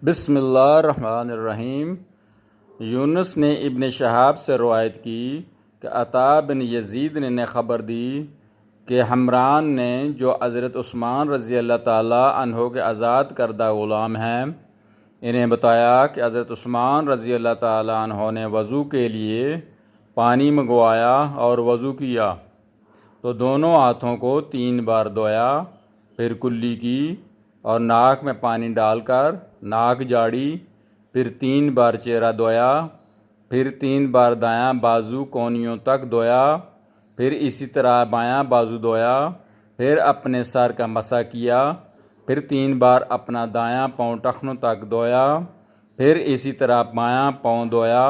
بسم اللہ الرحمن الرحیم۔ یونس نے ابن شہاب سے روایت کی کہ عطا بن یزید نے خبر دی کہ حمران نے جو حضرت عثمان رضی اللہ تعالیٰ عنہ کے آزاد کردہ غلام ہیں، انہیں بتایا کہ حضرت عثمان رضی اللہ تعالیٰ عنہ نے وضو کے لیے پانی منگوایا اور وضو کیا تو دونوں ہاتھوں کو 3 بار دھویا، پھر کلی کی اور ناک میں پانی ڈال کر ناک جاڑی، پھر 3 بار چہرہ دھویا، پھر 3 بار دایاں بازو کونیوں تک دھویا، پھر اسی طرح بایاں بازو دھویا، پھر اپنے سر کا مسح کیا، پھر 3 بار اپنا دایاں پاؤں ٹخنوں تک دھویا، پھر اسی طرح بایاں پاؤں دھویا،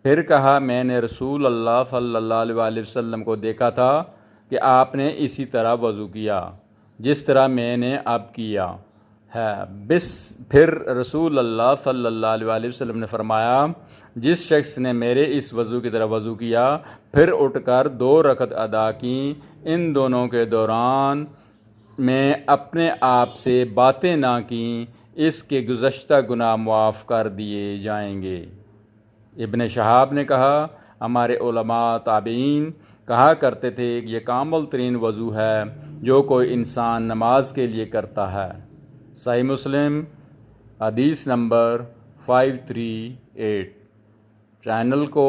پھر کہا میں نے رسول اللہ صلی اللہ علیہ وسلم کو دیکھا تھا کہ آپ نے اسی طرح وضو کیا جس طرح میں نے اب کیا ہے۔ پھر رسول اللہ صلی اللہ علیہ وسلم نے فرمایا، جس شخص نے میرے اس وضو کی طرح وضو کیا پھر اٹھ کر 2 رکعت ادا کیں، ان دونوں کے دوران میں اپنے آپ سے باتیں نہ کیں، اس کے گزشتہ گناہ معاف کر دیے جائیں گے۔ ابن شہاب نے کہا، ہمارے علماء تابعین کہا کرتے تھے کہ یہ کامل ترین وضو ہے جو کوئی انسان نماز کے لیے کرتا ہے۔ صحیح مسلم حدیث نمبر 538۔ چینل کو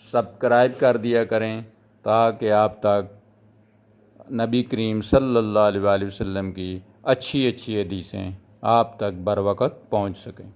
سبسکرائب کر دیا کریں تاکہ آپ تک نبی کریم صلی اللہ علیہ وسلم کی اچھی حدیثیں آپ تک بر وقت پہنچ سکیں۔